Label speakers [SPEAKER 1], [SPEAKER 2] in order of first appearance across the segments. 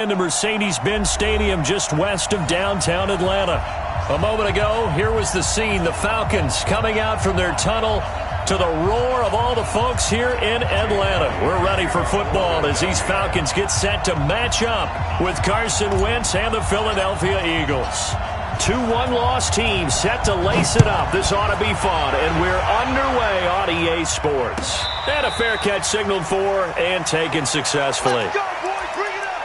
[SPEAKER 1] In the Mercedes-Benz Stadium just west of downtown Atlanta. A moment ago, here was the scene. The Falcons coming out from their tunnel to the roar of all the folks here in Atlanta. We're ready for football as these Falcons get set to match up with Carson Wentz and the Philadelphia Eagles. 2 one-loss teams set to lace it up. This ought to be fun, and we're underway on EA Sports. And a fair catch signaled for and taken successfully.
[SPEAKER 2] Let's go, boys. Bring it up.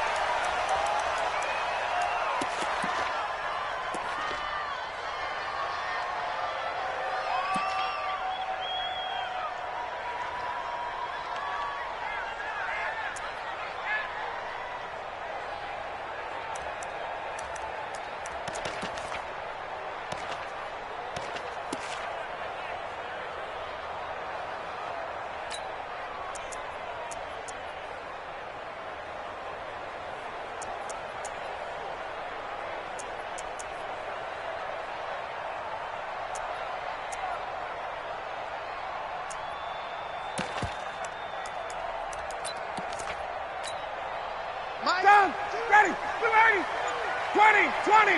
[SPEAKER 3] Down, ready, 20, 20.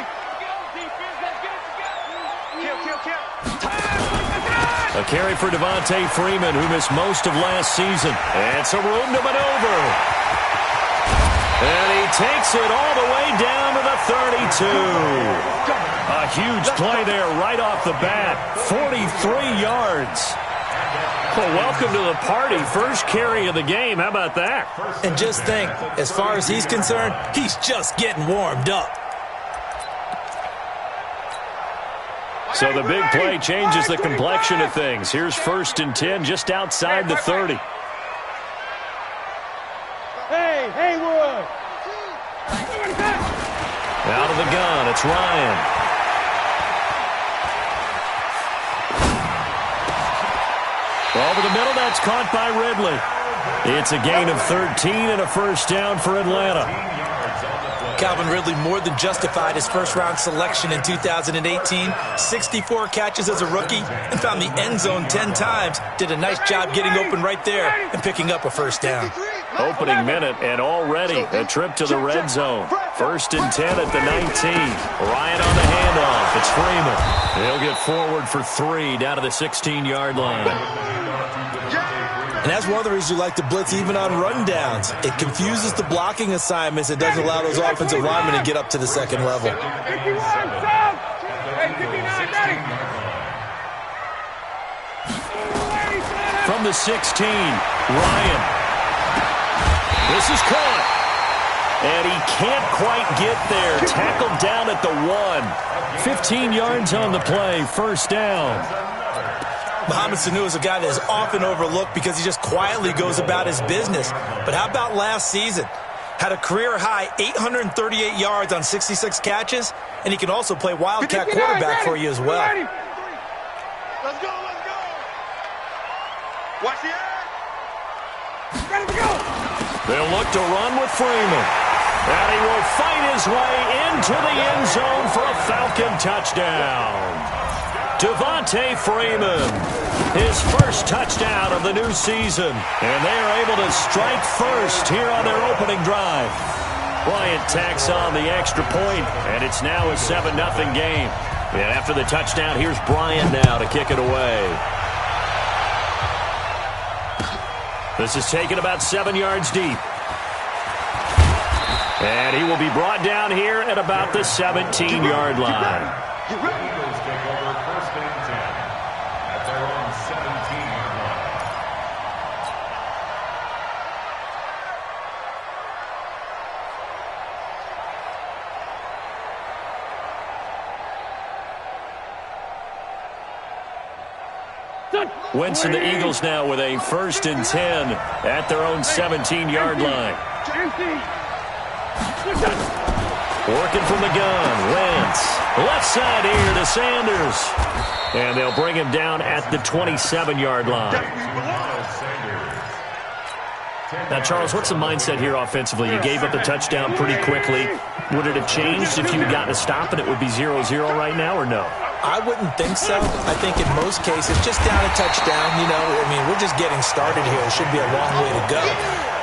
[SPEAKER 1] A carry for Devontae Freeman, who missed most of last season. And some room to maneuver. And he takes it all the way down to the 32. A huge play there right off the bat. 43 yards. Well, welcome to the party. First carry of the game. How about that?
[SPEAKER 4] And just think, as far as he's concerned, he's just getting warmed up.
[SPEAKER 1] So the big play changes the complexion of things. Here's 1st and 10 just outside the 30.
[SPEAKER 3] Hey, Haywood.
[SPEAKER 1] Out of the gun, it's Ryan. Over the middle, that's caught by Ridley. It's a gain of 13 and a first down for Atlanta.
[SPEAKER 4] Calvin Ridley more than justified his first-round selection in 2018. 64 catches as a rookie and found the end zone 10 times. Did a nice job getting open right there and picking up a first down.
[SPEAKER 1] Opening minute and already a trip to the red zone. 1st and 10 at the 19. Ryan on the handoff. It's Freeman. He'll get forward for 3 down to the 16-yard line.
[SPEAKER 4] And that's one of the reasons you like to blitz even on rundowns. It confuses the blocking assignments. It doesn't allow those offensive linemen to get up to the second level.
[SPEAKER 3] 51, South. Hey, 59, ready.
[SPEAKER 1] From the 16, Ryan. This is caught. And he can't quite get there. Tackled down at the 1. 15 yards on the play. First down.
[SPEAKER 4] Mohamed Sanu is a guy that is often overlooked because he just quietly goes about his business. But how about last season? Had a career-high 838 yards on 66 catches, and he can also play wildcat quarterback for you as well.
[SPEAKER 2] Let's go. Watch the air.
[SPEAKER 3] Ready to go.
[SPEAKER 1] They'll look to run with Freeman. And he will fight his way into the end zone for a Falcon touchdown. Devontae Freeman, his first touchdown of the new season. And they are able to strike first here on their opening drive. Bryant tacks on the extra point, and it's now a 7-0 game. And after the touchdown, here's Bryant now to kick it away. This is taken about 7 yards deep. And he will be brought down here at about the 17-yard line.
[SPEAKER 5] Eagles take over 1st and 10 at their own 17-yard line.
[SPEAKER 1] Wentz and the Eagles now with a 1st and 10 at their own 17-yard line. Working from the gun, Wentz. Left side here to Sanders. And they'll bring him down at the 27-yard line. Now, Charles, what's the mindset here offensively? You gave up the touchdown pretty quickly. Would it have changed if you had gotten a stop and it would be 0-0 right now, or no?
[SPEAKER 4] I wouldn't think so. I think in most cases, just down a touchdown, you know, I mean, we're just getting started here. It should be a long way to go.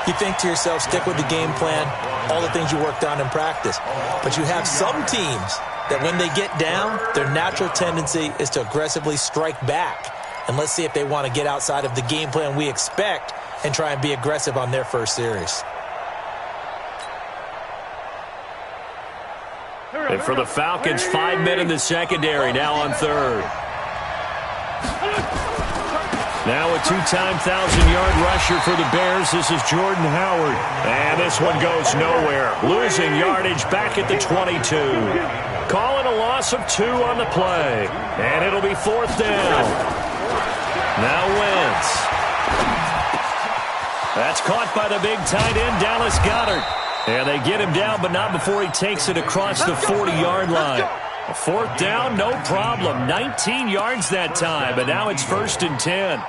[SPEAKER 4] You think to yourself, stick with the game plan, all the things you worked on in practice. But you have some teams that when they get down, their natural tendency is to aggressively strike back. And let's see if they want to get outside of the game plan we expect and try and be aggressive on their first series.
[SPEAKER 1] And for the Falcons, 5 men in the secondary, now on third. Now a two-time 1,000-yard rusher for the Bears. This is Jordan Howard. And this one goes nowhere. Losing yardage back at the 22. Calling a loss of 2 on the play. And it'll be 4th down. Now Wentz. That's caught by the big tight end, Dallas Goedert. And they get him down, but not before he takes it across the 40-yard line. A 4th down, no problem. 19 yards that time, but now it's 1st and 10.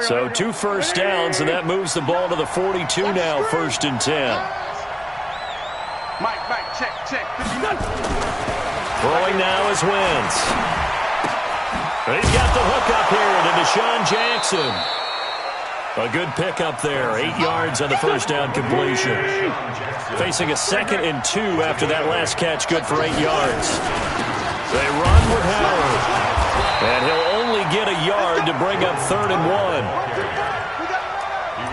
[SPEAKER 1] So 2 first downs, and that moves the ball to the 42 now, 1st and 10.
[SPEAKER 2] Mike, check.
[SPEAKER 1] Throwing now is Wentz. He's got the hook up here to Deshaun Jackson. A good pickup there. 8 yards on the first down completion. Facing a 2nd and 2 after that last catch, good for 8 yards. They run with Howard. And he'll only get a yard to bring up 3rd and 1.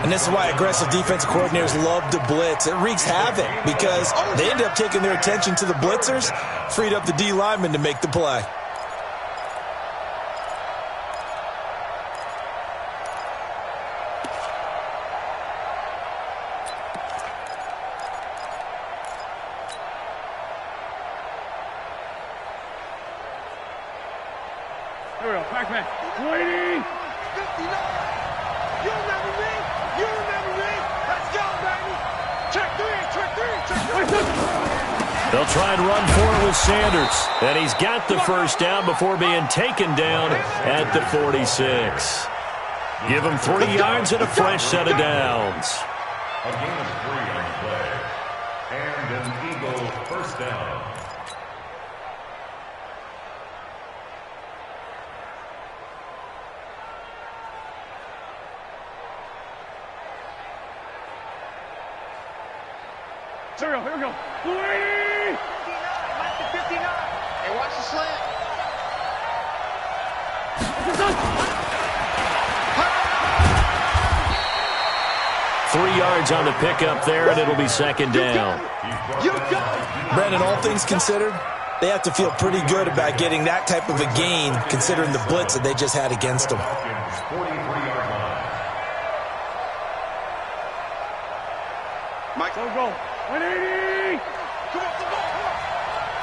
[SPEAKER 4] And this is why aggressive defensive coordinators love to blitz. It wreaks havoc because they end up taking their attention to the blitzers, freed up the D lineman to make the play.
[SPEAKER 3] Here we go, back. Waiting!
[SPEAKER 2] 59! You remember me? Let's go, baby! Check three!
[SPEAKER 1] They'll try and run for it with Sanders. And he's got the first down before being taken down at the 46. Give him 3 yards and a fresh set of downs.
[SPEAKER 5] A gain of 3 on the play. And an Eagle first down.
[SPEAKER 3] Here we go. Waiting!
[SPEAKER 2] 59! Hey, watch the slant.
[SPEAKER 1] 3 yards on the pickup there, and it'll be 2nd down.
[SPEAKER 2] You got it!
[SPEAKER 4] Brandon, all things considered, they have to feel pretty good about getting that type of a gain considering the blitz that they just had against them.
[SPEAKER 5] 43-yard line.
[SPEAKER 2] Mike,
[SPEAKER 3] Go. 180!
[SPEAKER 2] come on.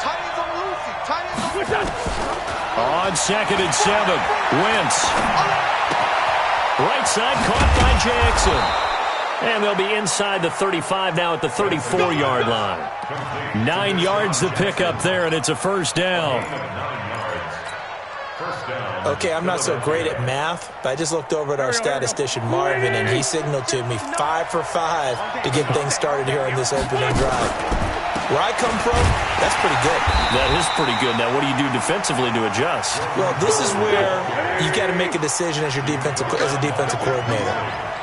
[SPEAKER 2] Tight ends on Lucy.
[SPEAKER 3] Switch up!
[SPEAKER 1] On 2nd and 7, Wentz. Right side caught by Jackson. And they'll be inside the 35 now at the 34-yard line. 9 yards to pick up there, and it's a first down.
[SPEAKER 4] Okay, I'm not so great at math, but I just looked over at our statistician, Marvin, and he signaled to me 5 for 5 to get things started here on this opening drive. Where I come from, that's pretty good.
[SPEAKER 1] That is pretty good. Now, what do you do defensively to adjust?
[SPEAKER 4] Well, this is where you got to make a decision as a defensive coordinator.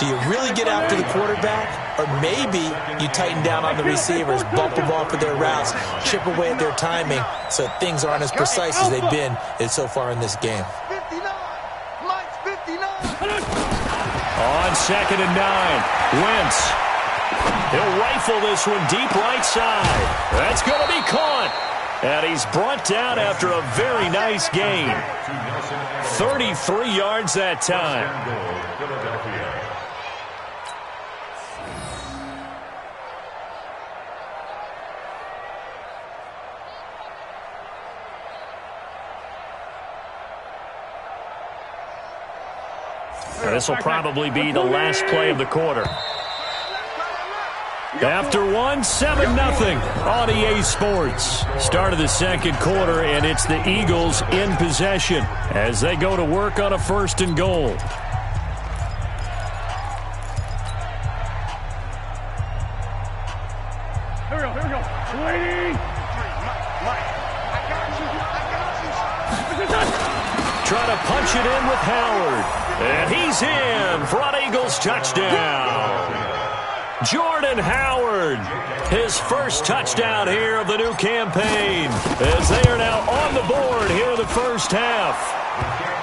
[SPEAKER 4] Do you really get after the quarterback, or maybe you tighten down on the receivers, bump them off of their routes, chip away at their timing, so things aren't as precise as they've been so far in this game.
[SPEAKER 2] 59! Mike's 59!
[SPEAKER 1] On 2nd and 9, Wentz. He'll rifle this one deep right side. That's going to be caught. And he's brought down after a very nice gain. 33 yards that time. This will probably be the last play of the quarter. After 1, 7-0 on EA Sports. Start of the second quarter, and it's the Eagles in possession as they go to work on a 1st and goal. trying to punch it in with Howard. And he's in for an Eagles touchdown. Jordan Howard, his first touchdown here of the new campaign, as they are now on the board here in the first half.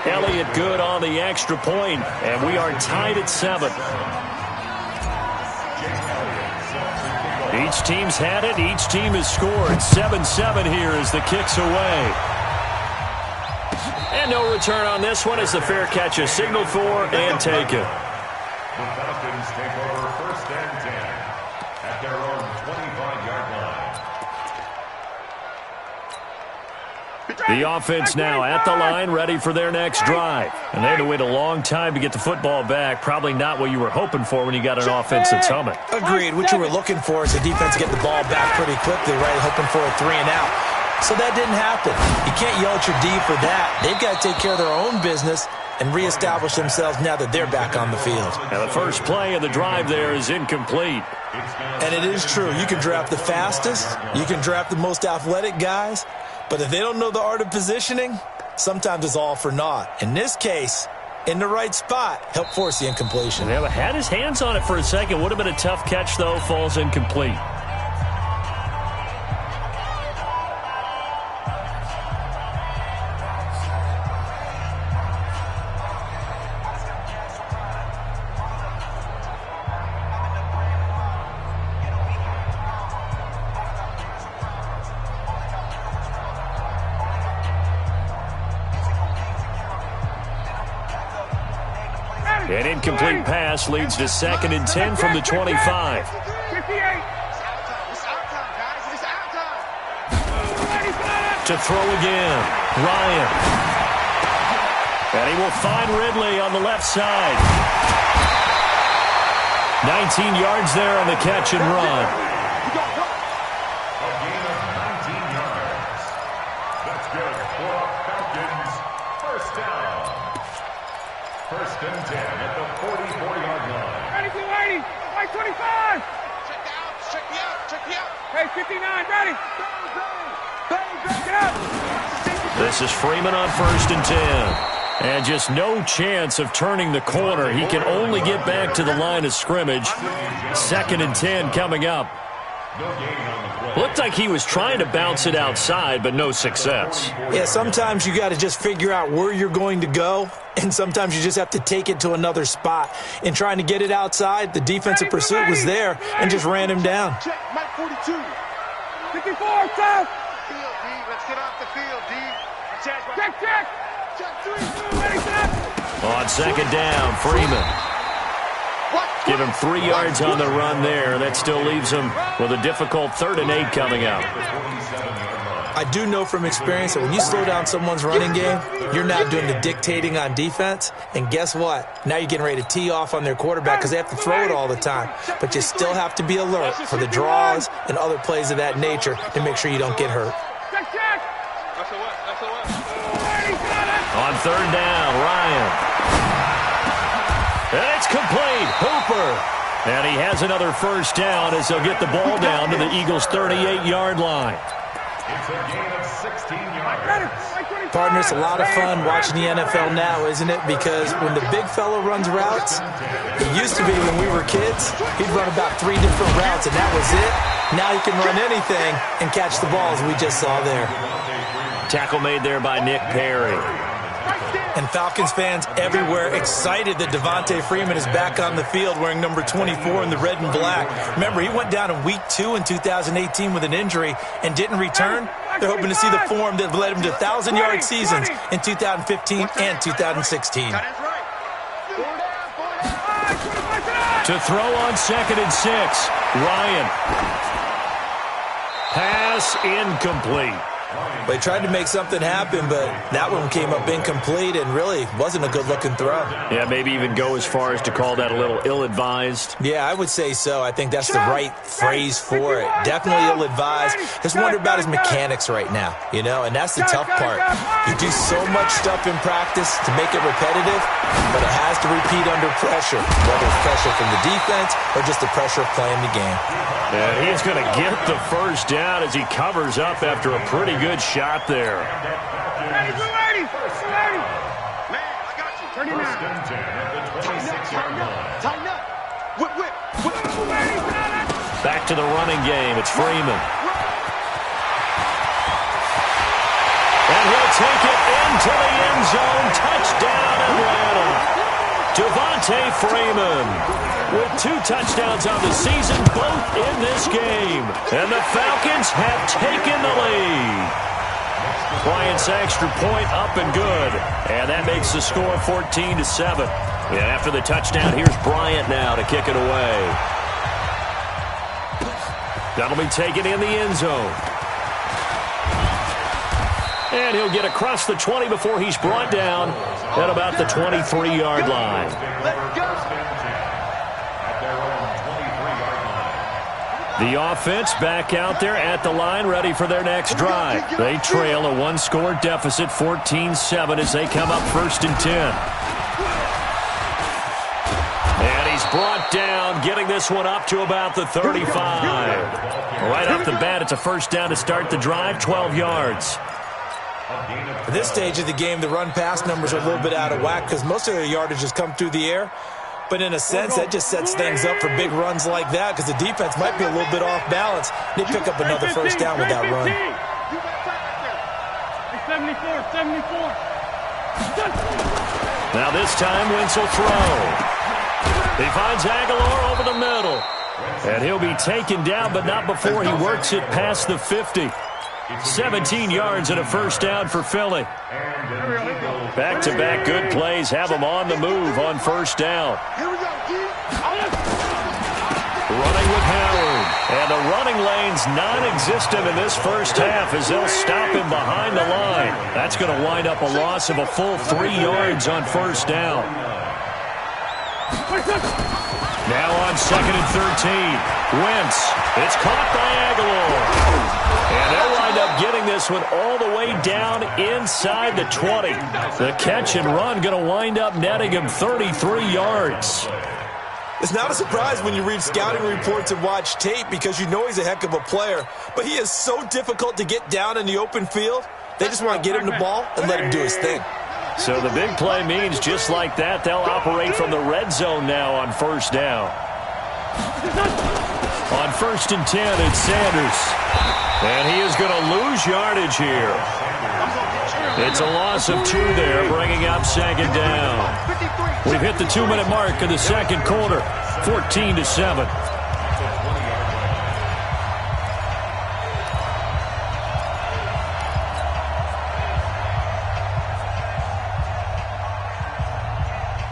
[SPEAKER 1] Elliott good on the extra point, and we are tied at 7. Each team's had it. Each team has scored. 7-7 here as the kick's away. And no return on this one as the fair catch is signaled for and taken.
[SPEAKER 5] The Falcons take over first and 10 at their own 25-yard line.
[SPEAKER 1] The offense now at the line, ready for their next drive. And they had to wait a long time to get the football back. Probably not what you were hoping for when you got an offense that's humming.
[SPEAKER 4] Agreed. What you were looking for is the defense to get the ball back pretty quickly, right? Hoping for a 3-and-out. So that didn't happen. You can't yell at your D for that. They've got to take care of their own business and reestablish themselves now that they're back on the field.
[SPEAKER 1] And the first play of the drive there is incomplete.
[SPEAKER 4] And it is true. You can draft the fastest. You can draft the most athletic guys. But if they don't know the art of positioning, sometimes it's all for naught. In this case, in the right spot, helped force the incompletion.
[SPEAKER 1] Yeah, had his hands on it for a second. Would have been a tough catch, though. Falls incomplete. An incomplete pass leads to 2nd and 10 from the 25.
[SPEAKER 3] 58.
[SPEAKER 1] To throw again, Ryan. And he will find Ridley on the left side. 19 yards there on the catch and run.
[SPEAKER 5] A gain of 19 yards. That's good for Falcons. First down. First and 10 at the 44-yard line.
[SPEAKER 3] 32-80. 25.
[SPEAKER 2] Check me out.
[SPEAKER 3] Hey, 59, ready. Get up.
[SPEAKER 1] This is Freeman on 1st and 10. And just no chance of turning the corner. He can only get back to the line of scrimmage. 2nd and 10 coming up.
[SPEAKER 5] No gain on the play.
[SPEAKER 1] Looked like he was trying to bounce it outside, but no success.
[SPEAKER 4] Yeah, sometimes you got to just figure out where you're going to go, and sometimes you just have to take it to another spot. In trying to get it outside, the defensive pursuit was there and just ran him down.
[SPEAKER 2] Check, Mike 42.
[SPEAKER 3] 54, south.
[SPEAKER 2] Field, D. Let's get off the field, D.
[SPEAKER 3] Check.
[SPEAKER 2] Check 3.
[SPEAKER 3] Ready, set.
[SPEAKER 1] On 2nd down, Freeman. Give him 3 yards on the run there. That still leaves him with a difficult 3rd and 8 coming out.
[SPEAKER 4] I do know from experience that when you slow down someone's running game, you're not doing the dictating on defense. And guess what? Now you're getting ready to tee off on their quarterback because they have to throw it all the time. But you still have to be alert for the draws and other plays of that nature to make sure you don't get hurt.
[SPEAKER 3] Check.
[SPEAKER 1] On 3rd down, Ryan. And it's complete. Hooper. And he has another first down as they'll get the ball down to the Eagles' 38-yard line.
[SPEAKER 5] It's a gain of 16 yards.
[SPEAKER 4] Partner, it's a lot of fun watching the NFL now, isn't it? Because when the big fella runs routes, it used to be when we were kids, he'd run about 3 different routes, and that was it. Now he can run anything and catch the balls we just saw there.
[SPEAKER 1] Tackle made there by Nick Perry.
[SPEAKER 4] And Falcons fans everywhere excited that Devontae Freeman is back on the field wearing number 24 in the red and black. Remember, he went down in week 2 in 2018 with an injury and didn't return. They're hoping to see the form that led him to 1,000-yard seasons in 2015 and 2016.
[SPEAKER 1] To throw on 2nd and 6, Ryan. Pass incomplete.
[SPEAKER 4] They tried to make something happen, but that one came up incomplete and really wasn't a good-looking throw.
[SPEAKER 1] Yeah, maybe even go as far as to call that a little ill-advised.
[SPEAKER 4] Yeah, I would say so. I think that's the right phrase for it. Definitely ill-advised. Just wonder about his mechanics right now, you know, and that's the tough part. You do so much stuff in practice to make it repetitive, but it has to repeat under pressure, whether it's pressure from the defense or just the pressure of playing the game.
[SPEAKER 1] And he's going to get the first down as he covers up after a pretty good shot there.
[SPEAKER 3] 39.
[SPEAKER 5] First and 10 at the 26-yard line.
[SPEAKER 2] Tighten up. Whip.
[SPEAKER 1] Back to the running game. It's Freeman. And he'll take it into the end zone. Touchdown, Atlanta. Devontae Freeman with 2 touchdowns on the season, both in this game. And the Falcons have taken the lead. Bryant's extra point up and good. And that makes the score 14-7. And after the touchdown, here's Bryant now to kick it away. That'll be taken in the end zone. And he'll get across the 20 before he's brought down at about the 23-yard line. The offense back out there at the line, ready for their next drive. They trail a 1-score deficit, 14-7, as they come up 1st and 10. And he's brought down, getting this one up to about the 35. Right off the bat, it's a first down to start the drive, 12 yards.
[SPEAKER 4] At this stage of the game, the run-pass numbers are a little bit out of whack because most of their yardage has come through the air. But in a sense, that just sets things up for big runs like that because the defense might be a little bit off balance. They pick up another first down with that run.
[SPEAKER 3] 74.
[SPEAKER 1] Now this time, Wentz will throw. He finds Aguilar over the middle. And he'll be taken down, but not before he works it past the 50. 17 yards and a first down for Philly. Back-to-back good plays have them on the move on first down. Running with Howard. And the running lane's non-existent in this first half as they'll stop him behind the line. That's going to wind up a loss of a full 3 yards on first down. Now on 2nd and 13. Wentz. It's caught by Aguilar. And they'll wind up getting this one all the way down inside the 20. The catch and run going to wind up netting him 33 yards.
[SPEAKER 4] It's not a surprise when you read scouting reports and watch tape because you know he's a heck of a player. But he is so difficult to get down in the open field. They just want to get him the ball and let him do his thing.
[SPEAKER 1] So the big play means just like that, they'll operate from the red zone now on first down. On 1st and 10, it's Sanders. And he is going to lose yardage here. It's a loss of 2 there, bringing up 2nd down. We've hit the 2-minute mark in the second quarter, 14-7.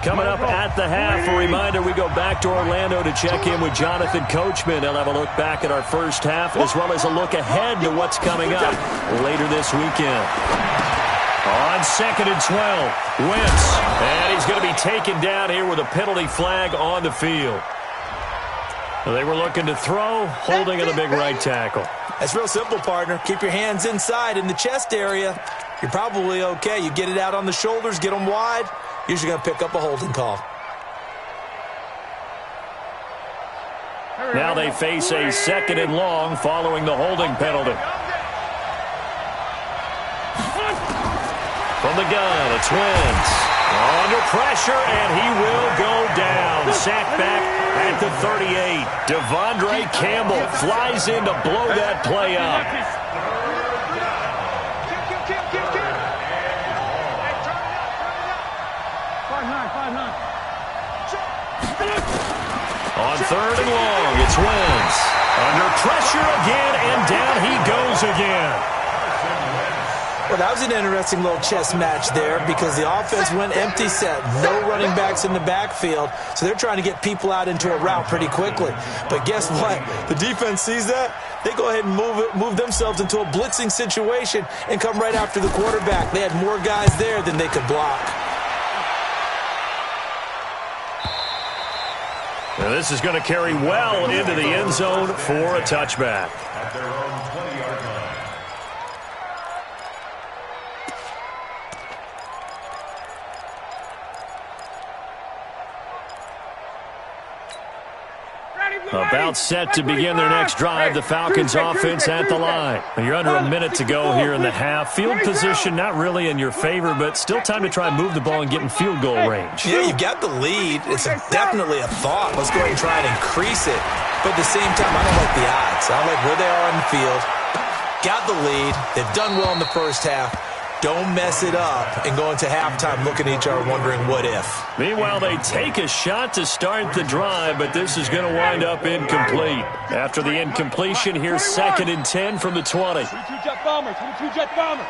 [SPEAKER 1] Coming up at the half, a reminder, we go back to Orlando to check in with Jonathan Coachman. They'll have a look back at our first half as well as a look ahead to what's coming up later this weekend. On 2nd and 12, Wentz. And he's going to be taken down here with a penalty flag on the field. They were looking to throw, holding of the big right tackle.
[SPEAKER 4] That's real simple, partner. Keep your hands inside in the chest area. You're probably okay. You get it out on the shoulders, get them wide. Usually going to pick up a holding call.
[SPEAKER 1] Now they face a 2nd and long following the holding penalty. From the gun, it's Wentz. Under pressure, and he will go down. Sacked back at the 38. Devondre Campbell flies in to blow that play up. On 3rd and long, it's Wentz. Under pressure again, and down he goes again.
[SPEAKER 4] Well, that was an interesting little chess match there because the offense went empty set. No running backs in the backfield, so they're trying to get people out into a route pretty quickly. But guess what? The defense sees that. They go ahead and move themselves into a blitzing situation and come right after the quarterback. They had more guys there than they could block.
[SPEAKER 1] Now this is going to carry well into the end zone for a touchback.
[SPEAKER 5] At their own 20-yard line.
[SPEAKER 3] Ready,
[SPEAKER 1] About set to begin their next drive. The Falcons offense at the line. You're under a minute to go here in the half. Field position not really in your favor, but still time to try and move the ball and get in field goal range.
[SPEAKER 4] Yeah, you've got the lead. It's definitely a thought. Let's go ahead and try and increase it. But at the same time, I don't like the odds. I don't like where they are on the field. Got the lead. They've done well in the first half. Don't mess it up and go into halftime looking at each other wondering what if.
[SPEAKER 1] Meanwhile, they take a shot to start the drive, but this is going to wind up incomplete. After the incompletion, here's 2nd and 10 from the 20.
[SPEAKER 3] 22 jet bomber, 22 jet bomber.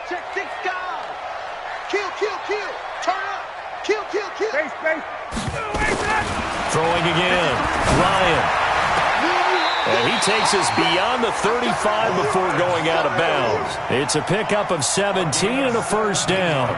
[SPEAKER 2] Check 6 guys. Kill, kill, kill. Turn up. Kill, kill, kill.
[SPEAKER 3] Space, space.
[SPEAKER 1] Throwing again. Ryan. And he takes us beyond the 35 before going out of bounds. It's a pickup of 17 and a first down.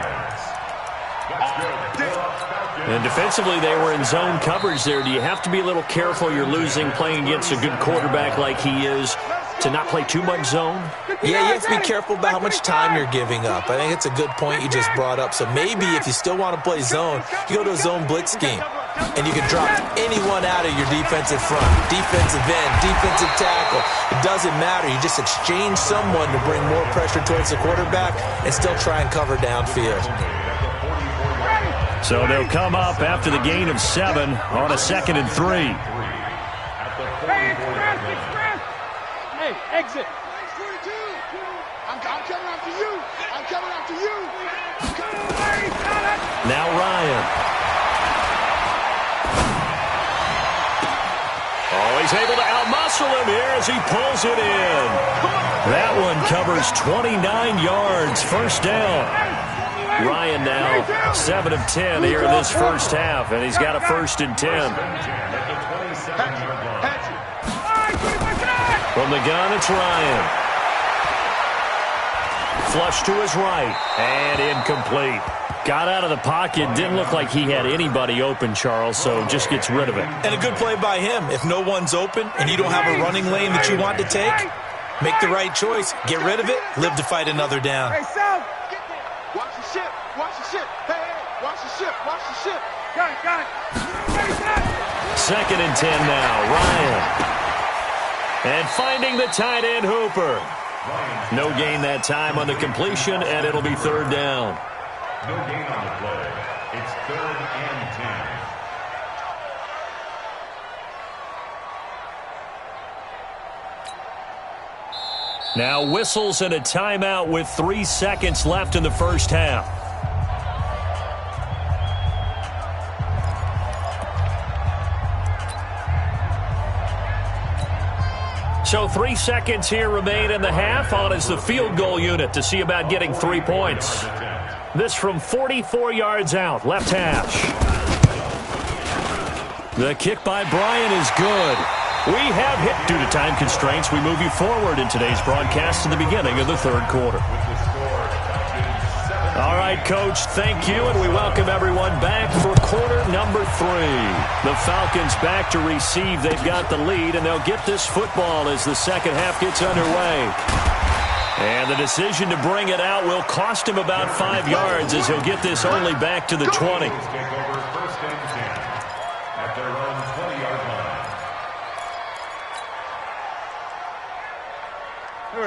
[SPEAKER 1] And defensively, they were in zone coverage there. Do you have to be a little careful you're losing playing against a good quarterback like he is to not play too much zone?
[SPEAKER 4] Yeah, you have to be careful about how much time you're giving up. I think it's a good point you just brought up. So maybe if you still want to play zone, you go to a zone blitz scheme. And you can drop anyone out of your defensive front, defensive end, defensive tackle. It doesn't matter. You just exchange someone to bring more pressure towards the quarterback and still try and cover downfield.
[SPEAKER 1] So they'll come up after the gain of 7 on a 2nd and 3.
[SPEAKER 3] Hey, express. Hey, exit.
[SPEAKER 2] I'm coming after you. I'm coming after you.
[SPEAKER 1] Now Ryan. Oh, he's able to outmuscle him here as he pulls it in. That one covers 29 yards. First down. Ryan now 7 of 10 here in this first half, and he's got a 1st and 10. From the gun, it's Ryan. Flush to his right, and incomplete. Got out of the pocket, didn't look like he had anybody open, Charles, so just gets rid of it.
[SPEAKER 4] And a good play by him. If no one's open and you don't have a running lane that you want to take, make the right choice. Get rid of it, live to fight another down.
[SPEAKER 3] Hey, South.
[SPEAKER 2] Watch the ship. Watch the ship. Hey, hey. Watch the ship. Watch the ship.
[SPEAKER 3] Got it, got it.
[SPEAKER 1] 2nd and 10 now, Ryan. And finding the tight end, Hooper. No gain that time on the completion, and it'll be 3rd down.
[SPEAKER 5] No gain on the play. It's 3rd and 10.
[SPEAKER 1] Now whistles and a timeout with 3 seconds left in the first half. So 3 seconds here remain in the half. On is the field goal unit to see about getting 3 points. This from 44 yards out, left hash. The kick by Bryant is good. We have hit. Due to time constraints, we move you forward in today's broadcast to the beginning of the 3rd quarter. All right, Coach, thank you, and we welcome everyone back for quarter number 3. The Falcons back to receive. They've got the lead, and they'll get this football as the second half gets underway. And the decision to bring it out will cost him about 5 yards as he'll get this only back to the 20.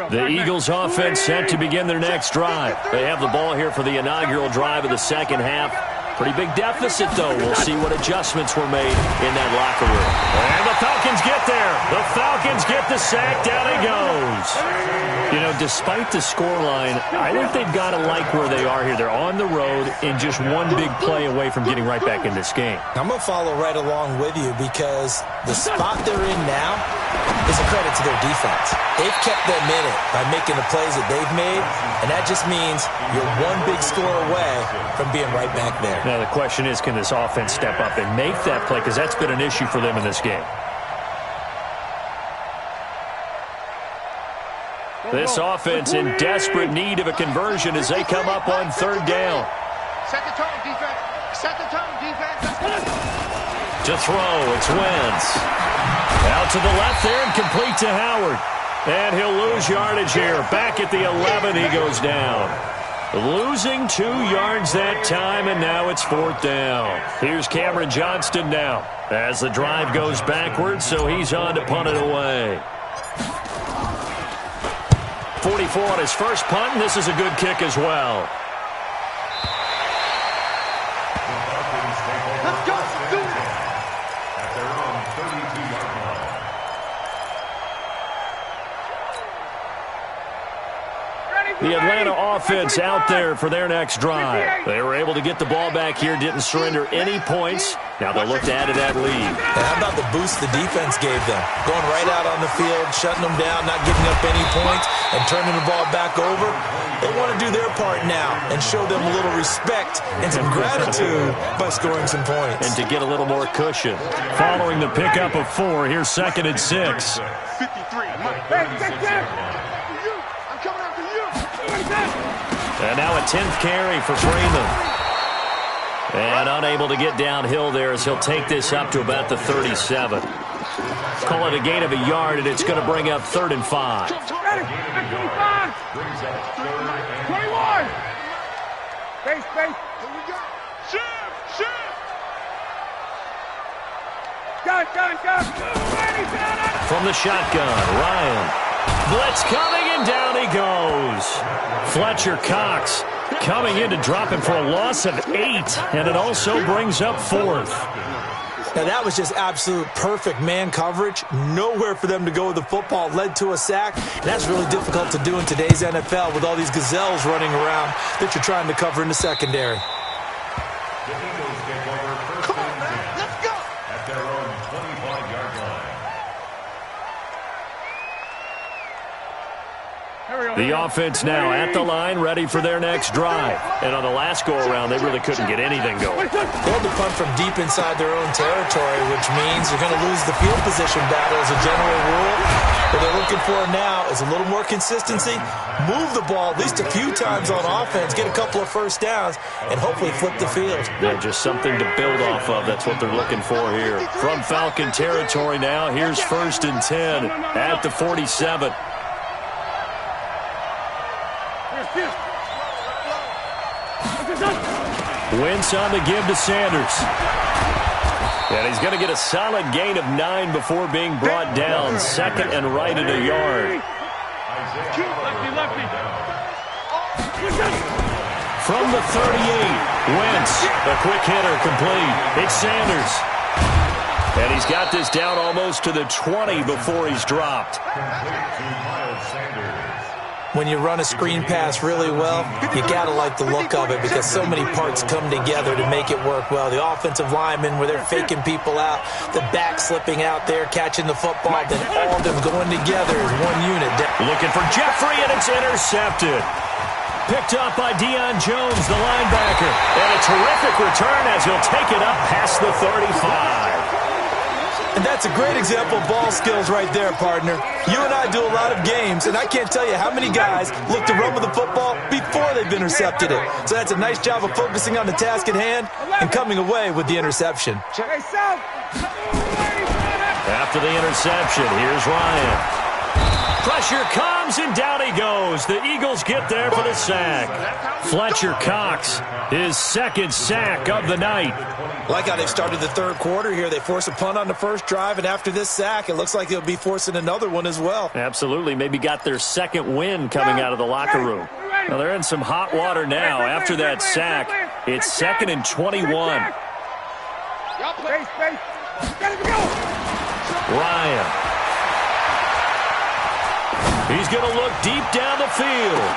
[SPEAKER 1] The Eagles offense set to begin their next drive. They have the ball here for the inaugural drive of the second half. Pretty big deficit, though. We'll see what adjustments were made in that locker room. And the Falcons get there. The Falcons get the sack. Down he goes. You know, despite the scoreline, I think they've got to like where they are here. They're on the road and just one big play away from getting right back in this game.
[SPEAKER 4] I'm going to follow right along with you because the spot they're in now is a credit to their defense. They've kept them in it by making the plays that they've made, and that just means you're one big score away from being right back there.
[SPEAKER 1] Now, the question is, can this offense step up and make that play? Because that's been an issue for them in this game. This offense in desperate need of a conversion as they come up on 3rd down.
[SPEAKER 2] Second tone, defense. Second tone, defense.
[SPEAKER 1] To throw, it's Wentz. Out to the left there and complete to Howard. And he'll lose yardage here. Back at the 11, he goes down. Losing 2 yards that time, and now it's 4th down. Here's Cameron Johnston now as the drive goes backwards, so he's on to punt it away. 44 on his first punt, and this is a good kick as well.
[SPEAKER 2] Let's go. Do it.
[SPEAKER 5] At their own 32-yard line.
[SPEAKER 1] The Atlanta offense out there for their next drive. They were able to get the ball back here, didn't surrender any points. Now they'll look to add to that lead.
[SPEAKER 4] And how about the boost the defense gave them? Going right out on the field, shutting them down, not giving up any points, and turning the ball back over. They want to do their part now and show them a little respect and some gratitude by scoring some points.
[SPEAKER 1] And to get a little more cushion. Following the pickup of 4, here's 2nd and 6.
[SPEAKER 2] 53. I'm coming after you.
[SPEAKER 1] And now a 10th carry for Freeman. And unable to get downhill there as he'll take this up to about the 37. Call it a gain of a yard, and it's going to bring up 3rd and 5.
[SPEAKER 3] 21. Space.
[SPEAKER 2] Here we go. Shift.
[SPEAKER 3] Gun.
[SPEAKER 1] From the shotgun, Ryan. Blitz coming, and down he goes. Fletcher Cox coming in to drop him for a loss of 8, and it also brings up 4th.
[SPEAKER 4] Now that was just absolute perfect man coverage. Nowhere for them to go with the football. Led to a sack. And that's really difficult to do in today's NFL with all these gazelles running around that you're trying to cover in the secondary.
[SPEAKER 5] The Eagles take over first
[SPEAKER 2] Come on,
[SPEAKER 5] and
[SPEAKER 2] man.
[SPEAKER 5] 10
[SPEAKER 2] Let's go.
[SPEAKER 5] at their own 25-yard line.
[SPEAKER 1] The offense now at the line, ready for their next drive. And on the last go-around, they really couldn't get anything going.
[SPEAKER 4] They had to punt from deep inside their own territory, which means you're going to lose the field position battle as a general rule. What they're looking for now is a little more consistency, move the ball at least a few times on offense, get a couple of first downs, and hopefully flip the field.
[SPEAKER 1] Yeah, just something to build off of. That's what they're looking for here. From Falcon territory now, here's 1st and 10 at the 47. Wentz on the give to Sanders. And he's going to get a solid gain of 9 before being brought down. 2nd and right at a yard.
[SPEAKER 3] Lefty.
[SPEAKER 1] From the 38, Wentz, a quick hitter complete. It's Sanders. And he's got this down almost to the 20 before he's dropped.
[SPEAKER 4] When you run a screen pass really well, you got to like the look of it because so many parts come together to make it work well. The offensive linemen, where they're faking people out, the back slipping out there, catching the football, then all of them going together as one unit.
[SPEAKER 1] Looking for Jeffrey, and it's intercepted. Picked up by Deion Jones, the linebacker. And a terrific return as he'll take it up past the 35.
[SPEAKER 4] And that's a great example of ball skills right there, partner. You and I do a lot of games, and I can't tell you how many guys look to run with the football before they've intercepted it. So that's a nice job of focusing on the task at hand and coming away with the interception.
[SPEAKER 1] After the interception, here's Ryan. Pressure comes, and down he goes. The Eagles get there for the sack. Fletcher Cox, his 2nd sack of the night.
[SPEAKER 4] Like how they've started the 3rd quarter here. They force a punt on the first drive, and after this sack, it looks like they'll be forcing another one as well.
[SPEAKER 1] Absolutely. Maybe got their 2nd win coming out of the locker room. Now they're in some hot water now. After that sack, it's 2nd and 21. Ryan. He's going to look deep down the field.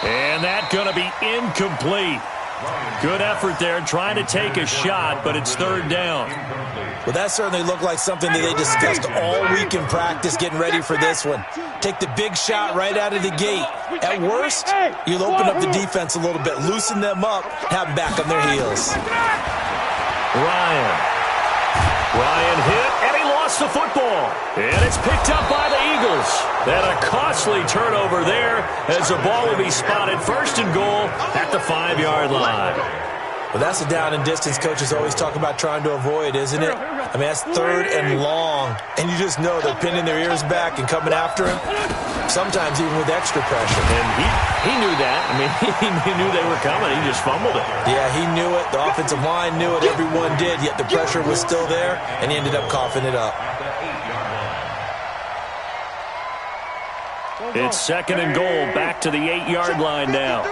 [SPEAKER 1] And that's going to be incomplete. Good effort there, trying to take a shot, but it's 3rd down.
[SPEAKER 4] Well, that certainly looked like something that they discussed all week in practice, getting ready for this one. Take the big shot right out of the gate. At worst, you'll open up the defense a little bit, loosen them up, have them back on their heels.
[SPEAKER 1] Ryan hit, and he lost the football. And it's picked up by the Eagles. And a costly turnover there as the ball will be spotted 1st and goal at the 5-yard line.
[SPEAKER 4] Well, that's the down and distance coaches always talk about trying to avoid, isn't it? I mean, that's third and long, and you just know they're pinning their ears back and coming after him, sometimes even with extra pressure.
[SPEAKER 1] And he knew that. I mean, he knew they were coming. He just fumbled it.
[SPEAKER 4] Yeah, he knew it. The offensive line knew it. Everyone did, yet the pressure was still there, and he ended up coughing it up.
[SPEAKER 1] It's second and goal, back to the 8-yard line now.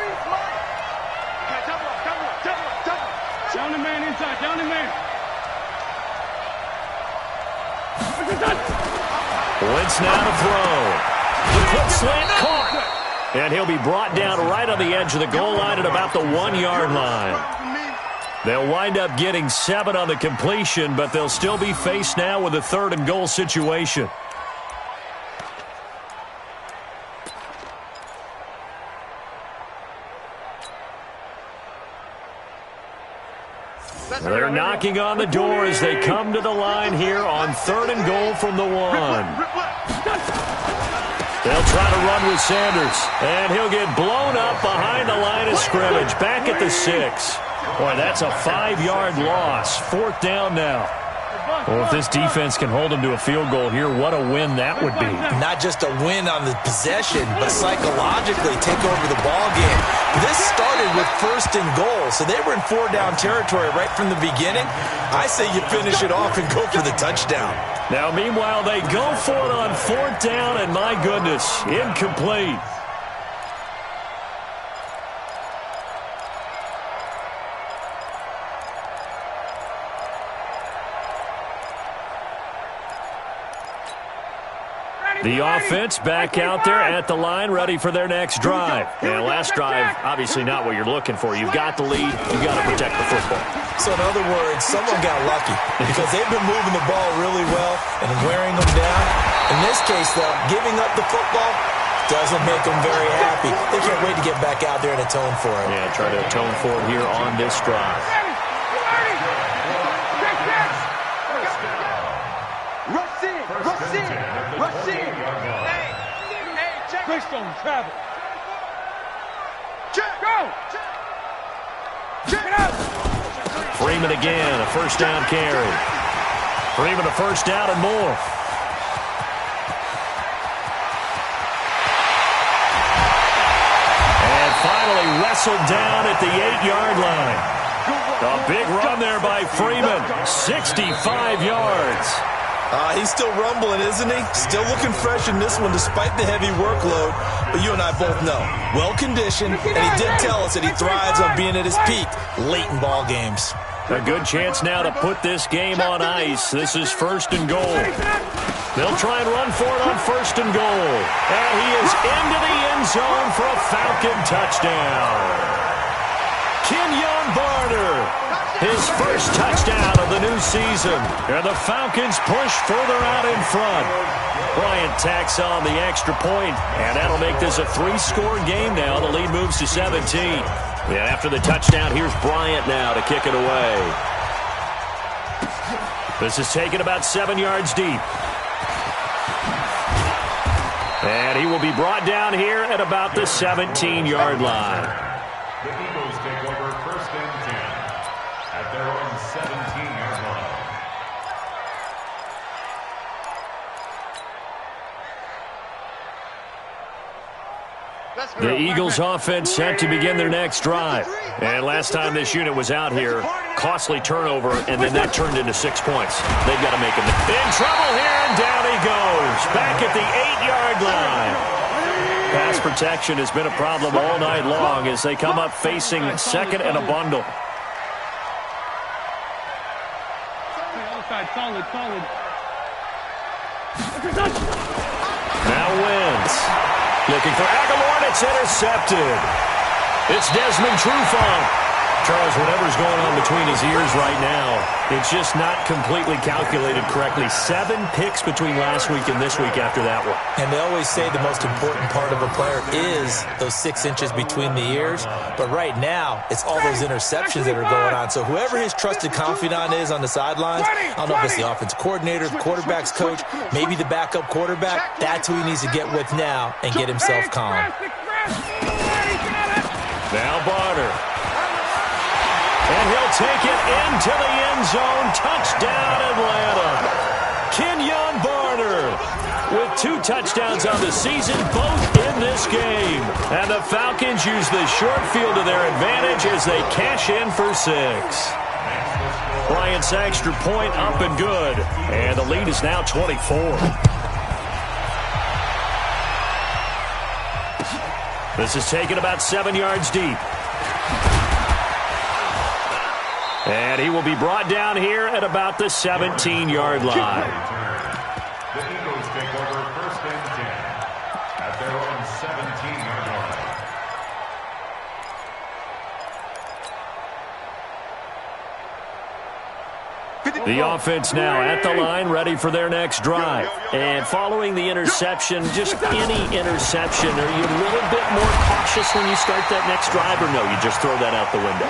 [SPEAKER 3] Down the man inside, down the man.
[SPEAKER 1] Wentz now to throw. The quick slant caught. And he'll be brought down right on the edge of the goal line at about the 1-yard line. They'll wind up getting 7 on the completion, but they'll still be faced now with a third and goal situation. They're knocking on the door as they come to the line here on third and goal from the 1. They'll try to run with Sanders, and he'll get blown up behind the line of scrimmage, back at the 6. Boy, that's a 5-yard loss. 4th down now. Well, if this defense can hold them to a field goal here, what a win that would be.
[SPEAKER 4] Not just a win on the possession, but psychologically take over the ball game. This started with first and goal, so they were in 4-down territory right from the beginning. I say you finish it off and go for the touchdown.
[SPEAKER 1] Now, meanwhile, they go for it on 4th down, and my goodness, incomplete. The offense back out there at the line, ready for their next drive. And last drive, obviously not what you're looking for. You've got the lead. You've got to protect the football.
[SPEAKER 4] So in other words, someone got lucky because they've been moving the ball really well and wearing them down. In this case, though, giving up the football doesn't make them very happy. They can't wait to get back out there and atone for it.
[SPEAKER 1] Yeah, try to atone for it here on this drive.
[SPEAKER 3] Greystone travel. Go! Check it out!
[SPEAKER 1] Freeman again, a first down carry. Freeman a first down and more. And finally wrestled down at the 8-yard line. A big run there by Freeman, 65 yards.
[SPEAKER 4] He's still rumbling, isn't he? Still looking fresh in this one despite the heavy workload. But you and I both know, well-conditioned, and he did tell us that he thrives on being at his peak late in ball games.
[SPEAKER 1] A good chance now to put this game on ice. This is first and goal. They'll try and run for it on first and goal. And he is into the end zone for a Falcon touchdown. Kenyon Barner, his first touchdown of the new season. And the Falcons push further out in front. Bryant tacks on the extra point, and that'll make this a 3-score game now. The lead moves to 17. And after the touchdown, here's Bryant now to kick it away. This is taken about 7 yards deep. And he will be brought down here at about the 17-yard line.
[SPEAKER 5] The Eagles take over first and 10 at their own 17-yard line.
[SPEAKER 1] The Eagles offense set to begin their next drive. And last time this unit was out here, costly turnover, and then that turned into 6 points. They've got to make him in trouble here, and down he goes. Back at the 8-yard line. Pass protection has been a problem all night long as they come up facing second and a bundle. Now wins. Looking for Aguilar, and it's intercepted. It's Desmond Trufant. Charles, whatever's going on between his ears right now, it's just not completely calculated correctly. 7 picks between last week and this week after that one.
[SPEAKER 4] And they always say the most important part of a player is those 6 inches between the ears. But right now, it's all those interceptions that are going on. So whoever his trusted confidant is on the sidelines, I don't know if it's the offensive coordinator, the quarterback's coach, maybe the backup quarterback, that's who he needs to get with now and get himself calm.
[SPEAKER 1] Now Barner. And he'll take it into the end zone. Touchdown, Atlanta. Kenyon Barner with 2 touchdowns on the season, both in this game. And the Falcons use the short field to their advantage as they cash in for 6. Bryant's extra point up and good. And the lead is now 24. This is taken about 7 yards deep. And he will be brought down here at about the 17-yard line.
[SPEAKER 5] The Eagles take over 1st and 10 at their own 17-yard line.
[SPEAKER 1] The offense now at the line, ready for their next drive. And following the interception, just any interception, are you a little bit more cautious when you start that next drive, or no, you just throw that out the window?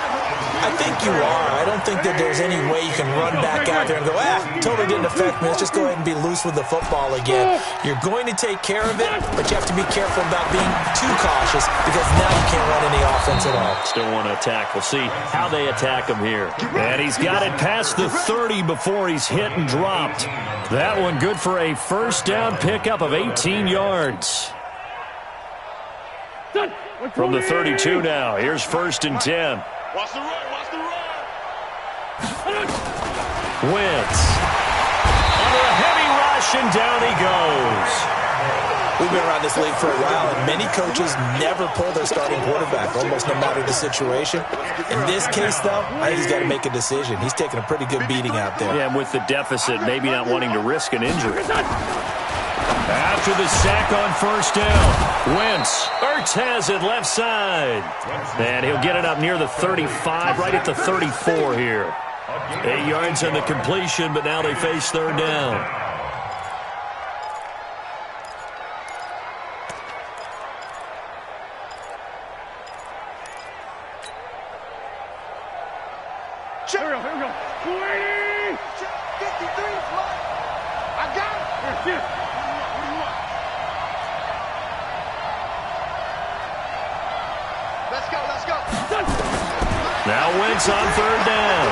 [SPEAKER 4] I think you are. I don't think that there's any way you can run back out there and go, totally didn't affect me. Let's just go ahead and be loose with the football again. You're going to take care of it, but you have to be careful about being too cautious because now you can't run any offense at all.
[SPEAKER 1] Still want to attack. We'll see how they attack him here. And he's got it past the 30 before he's hit and dropped. That one good for a first down pickup of 18 yards. From the 32 now, here's 1st and 10.
[SPEAKER 2] Watch the run, watch the run.
[SPEAKER 1] Wentz. Under a heavy rush, and down he goes.
[SPEAKER 4] We've been around this league for a while, and many coaches never pull their starting quarterback, almost no matter the situation. In this case, though, I think he's got to make a decision. He's taking a pretty good beating out there.
[SPEAKER 1] Yeah, and with the deficit, maybe not wanting to risk an injury. After the sack on 1st down, Wentz. Ertz has it left side. And he'll get it up near the 35, right at the 34 here. 8 yards on the completion, but now they face 3rd down.
[SPEAKER 3] Here we go. 20!
[SPEAKER 2] 53 is mine. I got it.
[SPEAKER 3] Here.
[SPEAKER 2] What do you want? Let's go, let's go.
[SPEAKER 1] Now Wentz on 3rd down.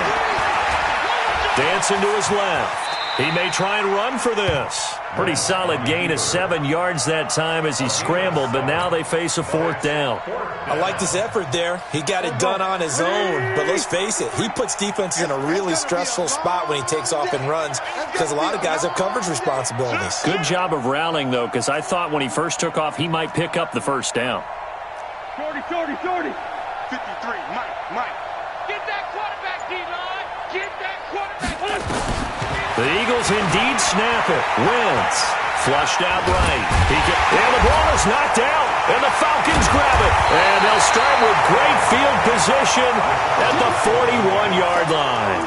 [SPEAKER 1] Dancing to his left. He may try and run for this. Pretty solid gain of 7 yards that time as he scrambled, but now they face a 4th down.
[SPEAKER 4] I liked his effort there. He got it done on his own. But let's face it, he puts defenses in a really stressful spot when he takes off and runs because a lot of guys have coverage responsibilities.
[SPEAKER 1] Good job of rallying, though, because I thought when he first took off, he might pick up the 1st down.
[SPEAKER 3] 40.
[SPEAKER 2] 53, Mike.
[SPEAKER 3] Get that quarterback, D-line. Get that quarterback.
[SPEAKER 1] The Eagles indeed snap it. Wentz flushed out right. And the ball is knocked out, and the Falcons grab it. And they'll start with great field position at the 41-yard line.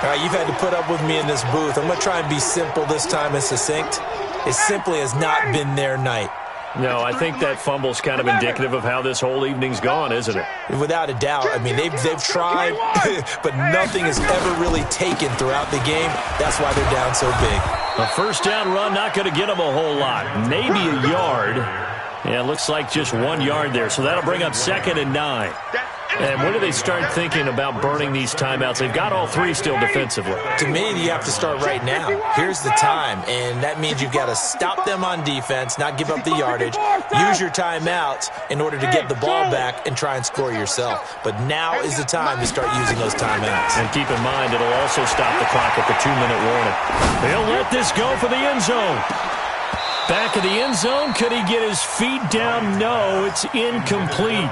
[SPEAKER 4] All right, you've had to put up with me in this booth. I'm going to try and be simple this time and succinct. It simply has not been their night.
[SPEAKER 1] No, I think that fumble's kind of indicative of how this whole evening's gone, isn't it?
[SPEAKER 4] Without a doubt. I mean, they've tried, but nothing is ever really taken throughout the game. That's why they're down so big.
[SPEAKER 1] A 1st down run, not going to get them a whole lot. Maybe a yard. Yeah, it looks like just 1 yard there, so that'll bring up 2nd and 9. And when do they start thinking about burning these timeouts? They've got all 3 still defensively.
[SPEAKER 4] To me, you have to start right now. Here's the time, and that means you've got to stop them on defense, not give up the yardage, use your timeouts in order to get the ball back and try and score yourself. But now is the time to start using those timeouts.
[SPEAKER 1] And keep in mind, it'll also stop the clock at the 2-minute warning. They'll let this go for the end zone. Back of the end zone, could he get his feet down? No, it's incomplete.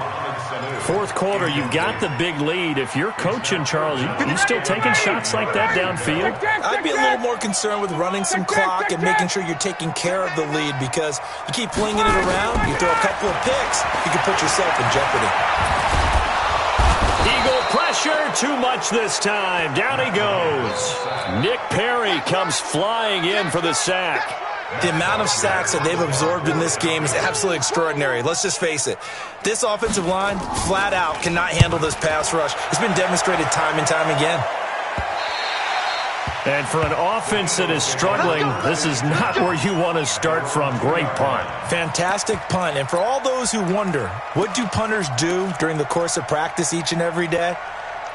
[SPEAKER 1] 4th quarter, you've got the big lead. If you're coaching, Charles, you still taking shots like that downfield?
[SPEAKER 4] I'd be a little more concerned with running some clock and making sure you're taking care of the lead because you keep flinging it around, you throw a couple of picks, you can put yourself in jeopardy.
[SPEAKER 1] Eagle pressure, too much this time. Down he goes. Nick Perry comes flying in for the sack.
[SPEAKER 4] The amount of sacks that they've absorbed in this game is absolutely extraordinary. Let's just face it. This offensive line, flat out, cannot handle this pass rush. It's been demonstrated time and time again.
[SPEAKER 1] And for an offense that is struggling, this is not where you want to start from. Great punt.
[SPEAKER 4] Fantastic punt. And for all those who wonder, what do punters do during the course of practice each and every day?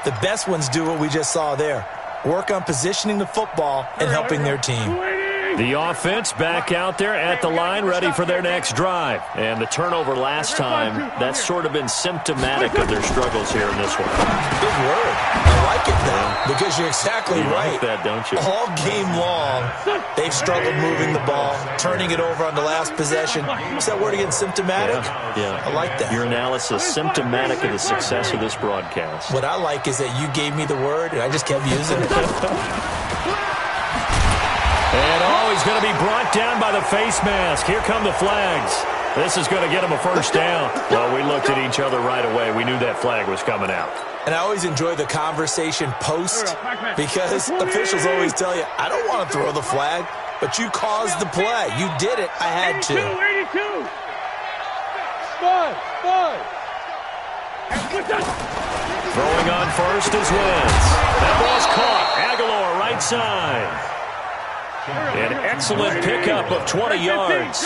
[SPEAKER 4] The best ones do what we just saw there. Work on positioning the football and helping their team.
[SPEAKER 1] The offense back out there at the line, ready for their next drive. And the turnover last time, that's sort of been symptomatic of their struggles here in this one.
[SPEAKER 4] Big word. I like it, though, because you're exactly right.
[SPEAKER 1] You like that, don't you?
[SPEAKER 4] All game long, they've struggled moving the ball, turning it over on the last possession. What's that word again, symptomatic?
[SPEAKER 1] Yeah.
[SPEAKER 4] I like that.
[SPEAKER 1] Your analysis, symptomatic of the success of this broadcast.
[SPEAKER 4] What I like is that you gave me the word, and I just kept using it.
[SPEAKER 1] And he's going to be brought down by the face mask. Here come the flags. This is going to get him a first down. Well, we looked at each other right away. We knew that flag was coming out.
[SPEAKER 4] And I always enjoy the conversation post because officials always tell you, I don't want to throw the flag, but you caused the play. You did it. I had to.
[SPEAKER 3] 82. Five.
[SPEAKER 1] Throwing on first is Wentz. That ball's caught. Aguilar right side. An excellent pickup of 20 yards.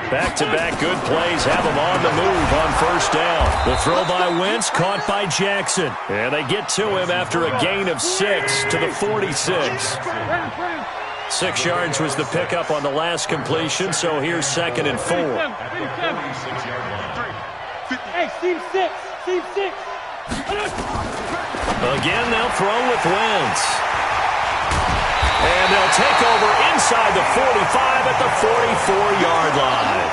[SPEAKER 1] Back-to-back good plays have him on the move on first down. The throw by Wentz, caught by Jackson. And they get to him after a gain of 6 to the 46. 6 yards was the pickup on the last completion, so here's 2nd and 4.
[SPEAKER 3] Hey, Steve 6.
[SPEAKER 1] Again, they'll throw with Wentz. And they'll take over inside the 45 at the 44-yard line.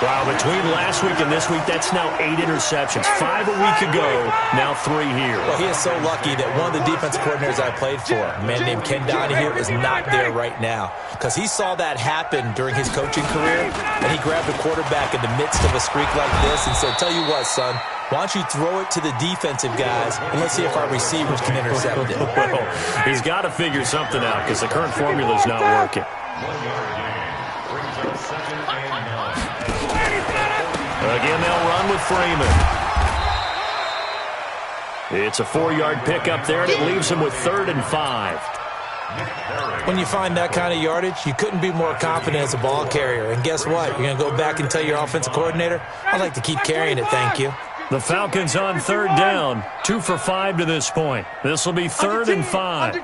[SPEAKER 1] Wow, between last week and this week, that's now 8 interceptions. 5 a week ago, now 3 here.
[SPEAKER 4] Well, he is so lucky that one of the defense coordinators I played for, a man named Ken Donahue, is not there right now. Because he saw that happen during his coaching career, and he grabbed the quarterback in the midst of a streak like this and said, tell you what, son, why don't you throw it to the defensive guys, and let's see if our receivers can intercept it.
[SPEAKER 1] Well, he's got to figure something out because the current formula is not working. Again, they'll run with Freeman. It's a 4-yard pickup there, and it leaves him with 3rd and 5.
[SPEAKER 4] When you find that kind of yardage, you couldn't be more confident as a ball carrier. And guess what? You're going to go back and tell your offensive coordinator, I'd like to keep carrying it, thank you.
[SPEAKER 1] The Falcons on 3rd down, 2 for 5 to this point. This will be 3rd and 5.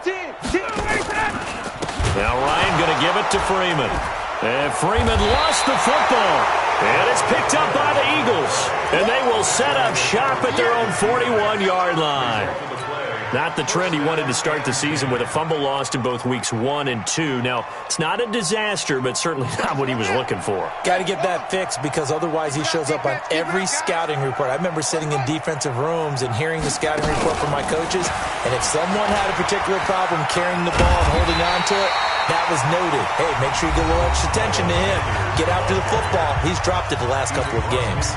[SPEAKER 1] Now Ryan going to give it to Freeman. And Freeman lost the football. And it's picked up by the Eagles. And they will set up shop at their own 41-yard line. Not the trend he wanted to start the season with a fumble lost in both weeks 1 and 2. Now, it's not a disaster, but certainly not what he was looking for.
[SPEAKER 4] Got to get that fixed because otherwise he shows up on every scouting report. I remember sitting in defensive rooms and hearing the scouting report from my coaches, and if someone had a particular problem carrying the ball and holding on to it, that was noted. Hey, make sure you get a little extra attention to him. Get after the football. He's dropped it the last couple of games.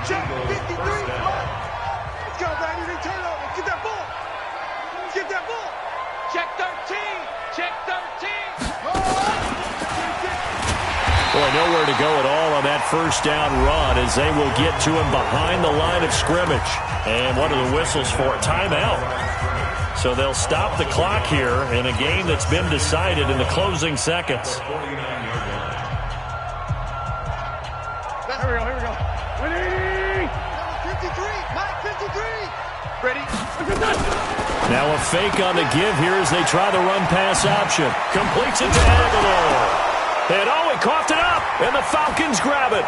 [SPEAKER 2] Check 53. Let's go, Brady. Turn over. Get that ball. Get that ball. Check 13. Check 13.
[SPEAKER 1] Boy, nowhere to go at all on that first down run as they will get to him behind the line of scrimmage. And what are the whistles for? Timeout. So they'll stop the clock here in a game that's been decided in the closing seconds.
[SPEAKER 3] Here we go.
[SPEAKER 2] 53. Mike, 53. Ready?
[SPEAKER 1] Now a fake on the give here as they try the run-pass option. Completes it to Aguilar. And he coughed it up, and the Falcons grab it.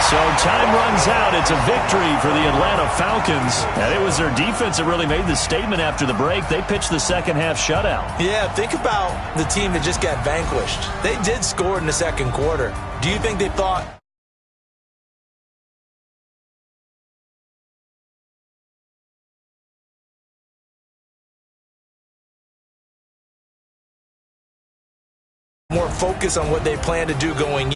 [SPEAKER 1] So time runs out. It's a victory for the Atlanta Falcons. And it was their defense that really made the statement after the break. They pitched the second-half shutout.
[SPEAKER 4] Yeah, think about the team that just got vanquished. They did score in the second quarter. Do you think they thought more focus on what they plan to do going